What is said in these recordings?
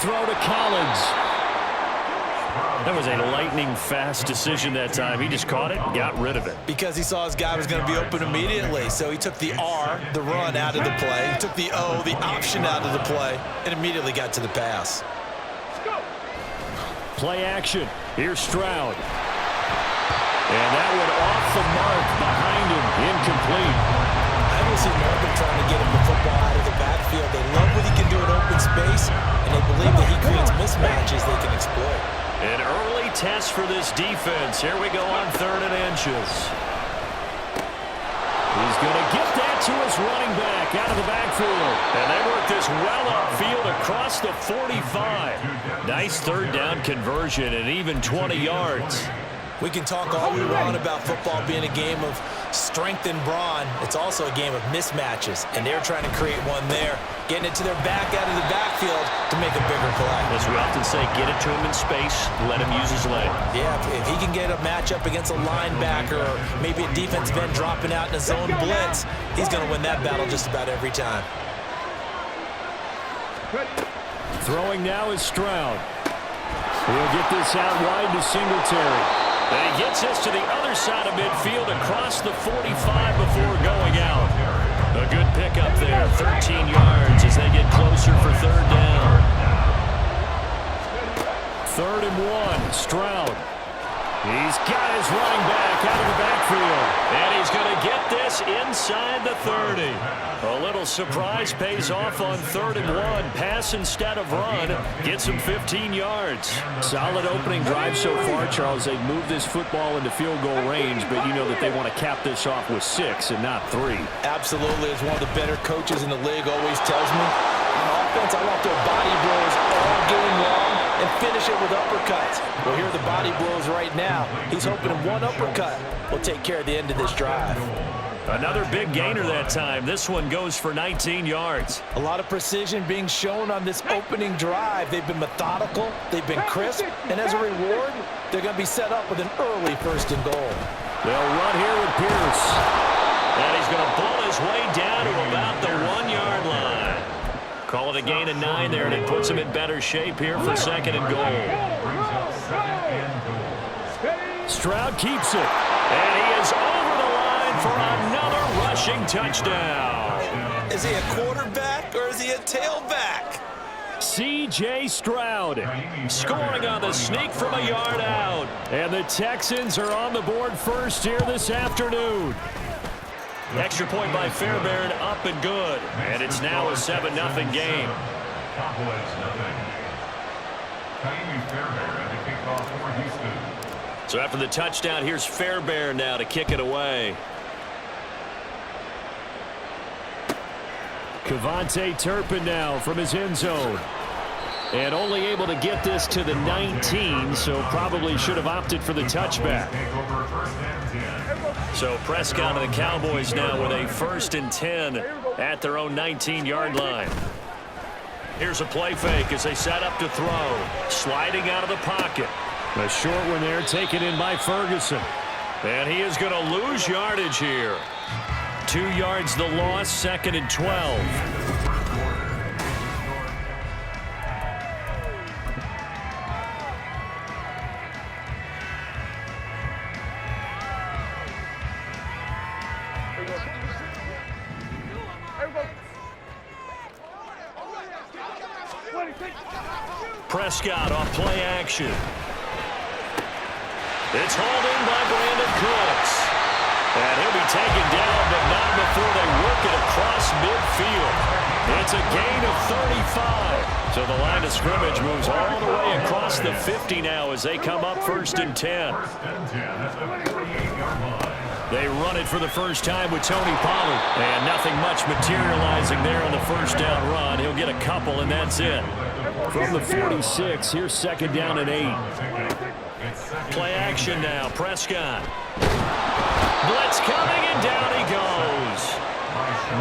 throw to Collins. That was a lightning-fast decision that time. He just caught it and got rid of it. Because he saw his guy was going to be open immediately. So he took the R, the run, out of the play. He took the O, the option, out of the play, and immediately got to the pass. Play action. Here's Stroud. And that one off the mark behind him. Incomplete. I will see Marvin trying to get him the football out of the backfield. They love what he can do in open space, and they believe that he creates mismatches they can exploit. An early test for this defense. Here we go on 3rd and inches. He's going to get that to his running back out of the backfield. And they work this well upfield across the 45. Nice 3rd down conversion and even 20 yards. We can talk all we want about football being a game of strength and brawn. It's also a game of mismatches, and they're trying to create one there, getting it to their back out of the backfield to make a bigger play. As we often say, get it to him in space, let him use his leg. Yeah, if he can get a matchup against a linebacker or maybe a defensive end dropping out in a zone blitz, he's going to win that battle just about every time. Throwing now is Stroud. He'll get this out wide to Singletary. And he gets this to the other side of midfield across the 45 before going out. A good pickup there, 13 yards as they get closer for 3rd down. 3rd and 1, Stroud. He's got his running back out of the backfield. And he's going to get this inside the 30. A little surprise pays off on 3rd and 1. Pass instead of run. Gets him 15 yards. Solid opening drive so far, Charles. They've moved this football into field goal range, but you know that they want to cap this off with 6 and not 3. Absolutely. As one of the better coaches in the league always tells me, on offense, I want their body blows all game long and finish it with uppercuts. Well, here are the body blows right now. He's hoping one uppercut will take care of the end of this drive. Another big gainer that time. This one goes for 19 yards. A lot of precision being shown on this opening drive. They've been methodical. They've been crisp. And as a reward, they're going to be set up with an early 1st and goal. They'll run here with Pierce. And he's going to pull his way down to about the 1-yard line. Call it a gain of 9 there, and it puts him in better shape here for 2nd and goal. Stroud keeps it. And he is over the line for another rushing touchdown. Is he a quarterback or is he a tailback? C.J. Stroud scoring on the sneak from a yard out. And the Texans are on the board first here this afternoon. Extra point by Fairbairn, up and good. And it's now a 7-0 game. So after the touchdown, here's Fairbairn now to kick it away. Kevontae Turpin now from his end zone. And only able to get this to the 19, so probably should have opted for the touchback. So Prescott and the Cowboys now with a 1st and 10 at their own 19-yard line. Here's a play fake as they set up to throw. Sliding out of the pocket. A short one there taken in by Ferguson. And he is going to lose yardage here. 2 yards the loss, 2nd and 12. Prescott off play action. It's hauled in by Brandon Cooks. And he'll be taken down, but not before they work it across midfield. It's a gain of 35. So the line of scrimmage moves all the way across the 50 now as they come up 1st and 10. They run it for the first time with Tony Pollard. And nothing much materializing there on the 1st down run. He'll get a couple, and that's it. From the 46, here's 2nd down and 8. Play action now, Prescott. Blitz coming, and down he goes.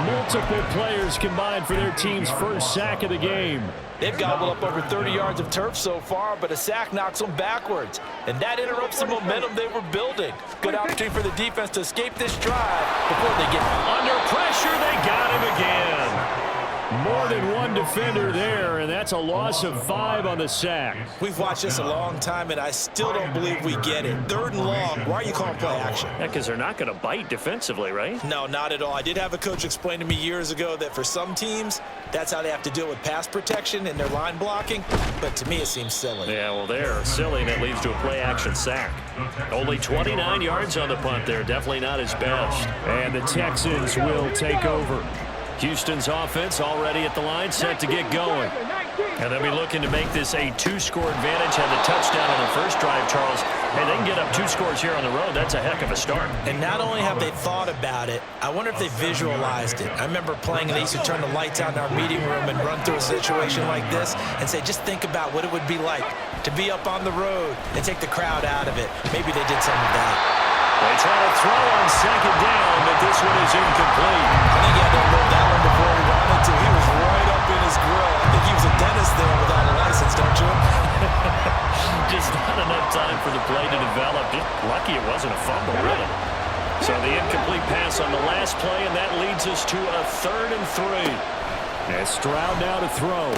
Multiple players combined for their team's first sack of the game. They've gobbled up over 30 yards of turf so far, but a sack knocks them backwards. And that interrupts the momentum they were building. Good opportunity for the defense to escape this drive before they get under pressure. They got him again. More than one defender there, and that's a loss of 5 on the sack. We've watched this a long time, and I still don't believe we get it. 3rd and long, why are you calling play action? Yeah, because they're not going to bite defensively, right? No, not at all. I did have a coach explain to me years ago that for some teams, that's how they have to deal with pass protection and their line blocking, but to me it seems silly. Yeah, well, they're silly, and it leads to a play action sack. Only 29 yards on the punt there. Definitely not his best. And the Texans will take over. Houston's offense already at the line, set to get going. And they'll be looking to make this a 2-score advantage. Had the touchdown on the first drive, Charles. Hey, they can get up 2 scores here on the road. That's a heck of a start. And not only have they thought about it, I wonder if they visualized it. I remember playing, and they used to turn the lights out in our meeting room and run through a situation like this and say, just think about what it would be like to be up on the road and take the crowd out of it. Maybe they did some of that. They try to throw on 2nd down, but this one is incomplete. I think he had to unload that one before he wanted to. He was right up in his grill. I think he was a dentist there without a license, don't you? Just not enough time for the play to develop. Just lucky it wasn't a fumble, really. So the incomplete pass on the last play, and that leads us to a 3rd and 3. And Stroud now to throw.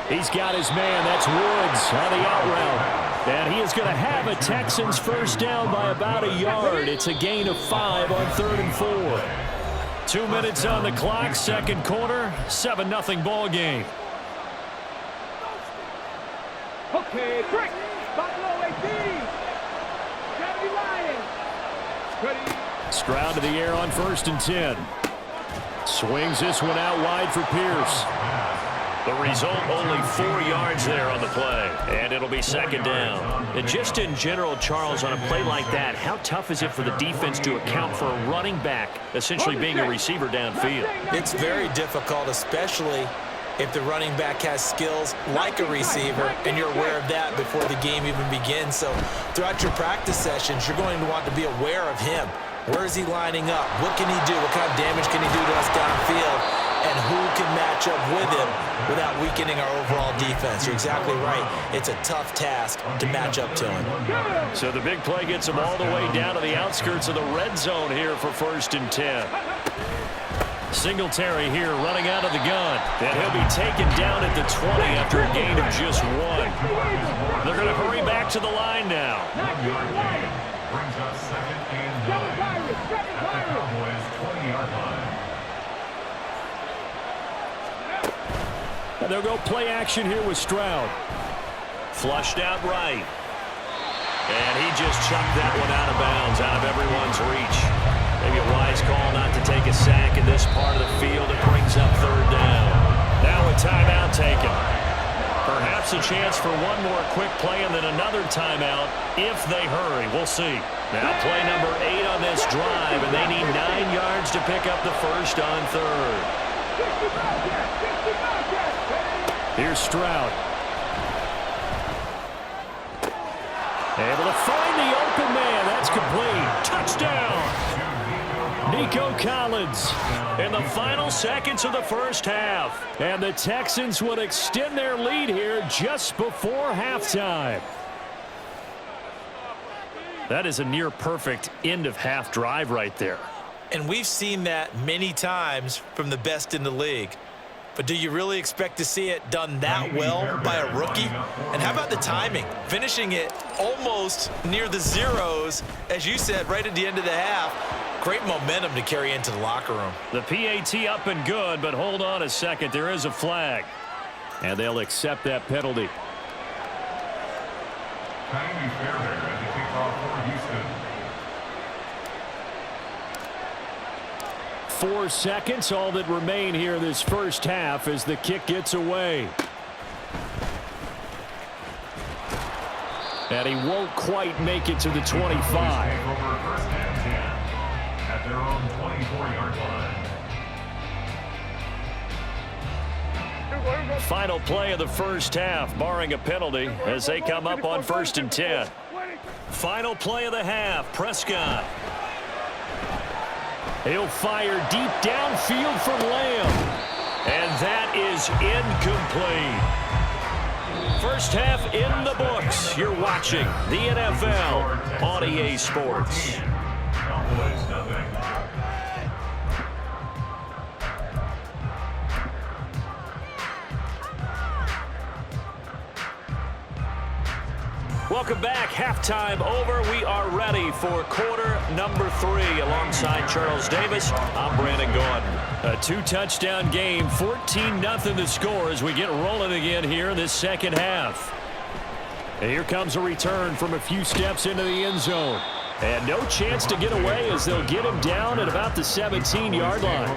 He's got his man. That's Woods on the out route. And he is going to have a Texans first down by about a yard. It's a gain of 5 on 3rd and 4. 2 minutes on the clock, 2nd quarter, 7-0 ball game. Okay, break. Buffalo 18. Gotta be lying. Ready. Stroud to the air on 1st and 10. Swings this one out wide for Pierce. The result, only 4 yards there on the play. And it'll be 2nd down. And just in general, Charles, on a play like that, how tough is it for the defense to account for a running back essentially being a receiver downfield? It's very difficult, especially if the running back has skills like a receiver, and you're aware of that before the game even begins. So throughout your practice sessions, you're going to want to be aware of him. Where is he lining up? What can he do? What kind of damage can he do to us downfield? And who can match up with him without weakening our overall defense? You're exactly right. It's a tough task to match up to him. So the big play gets him all the way down to the outskirts of the red zone here for 1st and 10. Singletary here running out of the gun. And he'll be taken down at the 20 after a gain of just 1. They're going to hurry back to the line now. Brings up 2nd and 9 on the Cowboys' 20-yard line. And they'll go play action here with Stroud. Flushed out right. And he just chucked that one out of bounds, out of everyone's reach. Maybe a wise call not to take a sack in this part of the field. It brings up 3rd down. Now a timeout taken. Perhaps a chance for one more quick play and then another timeout if they hurry. We'll see. Now play number 8 on this drive, and they need 9 yards to pick up the first on 3rd. Here's Stroud. Able to find the open man. That's complete. Touchdown. Nico Collins in the final seconds of the first half. And the Texans would extend their lead here just before halftime. That is a near-perfect end-of-half drive right there. And we've seen that many times from the best in the league. But do you really expect to see it done that well by a rookie? And how about the timing? Finishing it almost near the zeros, as you said, right at the end of the half. Great momentum to carry into the locker room. The PAT up and good, but hold on a second. There is a flag. And they'll accept that penalty. Tiny Fairweather at the kickoff for Houston. 4 seconds, all that remain here this first half as the kick gets away. And he won't quite make it to the 25. Over 1st and 10 at their own 24-yard line. Final play of the first half, barring a penalty, as they come up on 1st and 10. Final play of the half, Prescott. He'll fire deep downfield from Lamb. And that is incomplete. First half in the books. You're watching the NFL on EA Sports. Welcome back. Halftime over. We are ready for quarter number 3. Alongside Charles Davis, I'm Brandon Gordon. A 2-touchdown game, 14-0 the score as we get rolling again here in this second half. And here comes a return from a few steps into the end zone. And no chance to get away as they'll get him down at about the 17-yard line.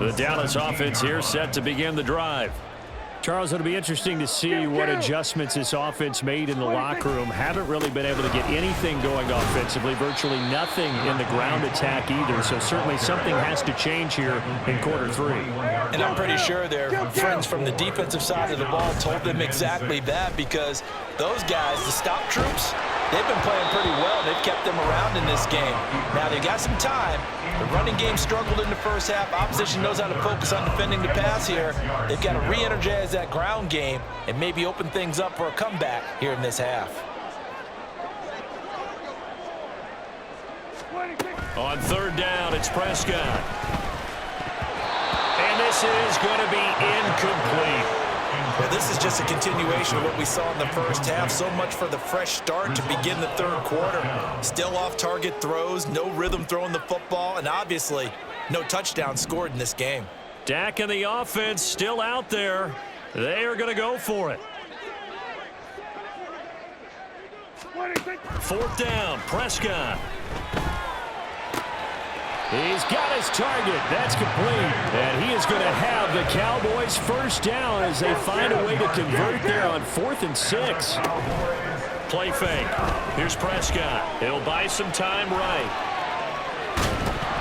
The Dallas offense here set to begin the drive. Charles, it'll be interesting to see what adjustments this offense made in the locker room. Haven't really been able to get anything going offensively, virtually nothing in the ground attack either. So certainly something has to change here in quarter 3. And I'm pretty sure their friends from the defensive side of the ball told them exactly that, because those guys, the stop troops, they've been playing pretty well. They've kept them around in this game. Now they got some time. The running game struggled in the first half. Opposition knows how to focus on defending the pass here. They've got to re-energize that ground game and maybe open things up for a comeback here in this half. On third down, it's Prescott. And this is going to be incomplete. Well, this is just a continuation of what we saw in the first half. So much for the fresh start to begin the third quarter. Still off-target throws, no rhythm throwing the football, and obviously no touchdown scored in this game. Dak and the offense still out there. They are going to go for it. Fourth down, Prescott. He's got his target. That's complete. And he is going to have the Cowboys first down as they find a way to convert there on 4th and 6. Play fake. Here's Prescott. He'll buy some time right.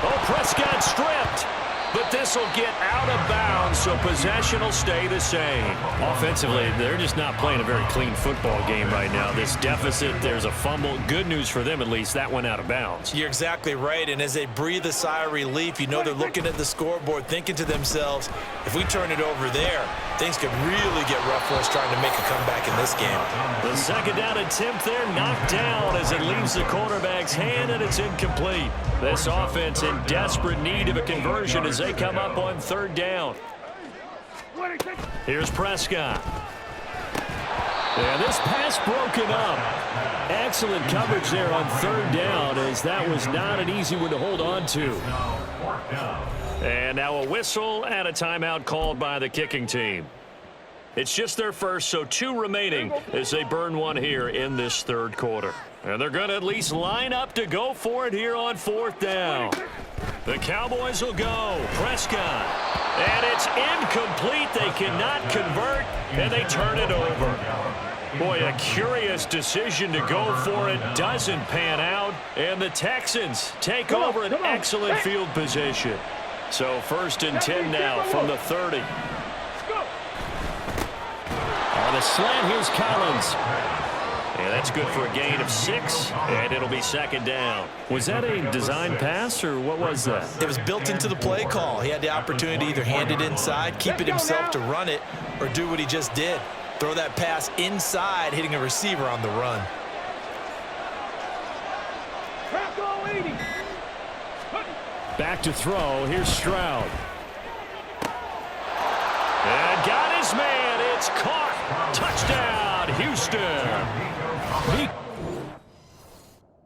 Oh, Prescott stripped. But this will get out of bounds, so possession will stay the same. Offensively, they're just not playing a very clean football game right now. This deficit, there's a fumble. Good news for them, at least. That went out of bounds. You're exactly right, and as they breathe a sigh of relief, you know they're looking at the scoreboard, thinking to themselves, if we turn it over there, things could really get rough for us trying to make a comeback in this game. The second down attempt there knocked down as it leaves the quarterback's hand, and it's incomplete. This offense in desperate need of a conversion as they come up on third down. Here's Prescott. And this pass broken up. Excellent coverage there on third down, as that was not an easy one to hold on to. And now a whistle and a timeout called by the kicking team. It's just their first, so 2 remaining as they burn one here in this third quarter. And they're going to at least line up to go for it here on 4th down. The Cowboys will go. Prescott. And it's incomplete. They cannot convert, and they turn it over. Boy, a curious decision to go for it. Doesn't pan out, and the Texans take over an excellent field position. So 1st and 10 now from the 30. On the slant, here's Collins. Yeah, that's good for a gain of 6, and it'll be second down. Was that a design pass, or what was that? It was built into the play call. He had the opportunity to either hand it inside, keep it himself to run it, or do what he just did. Throw that pass inside, hitting a receiver on the run. Back to throw. Here's Stroud. And got his man. It's caught. Touchdown, Houston.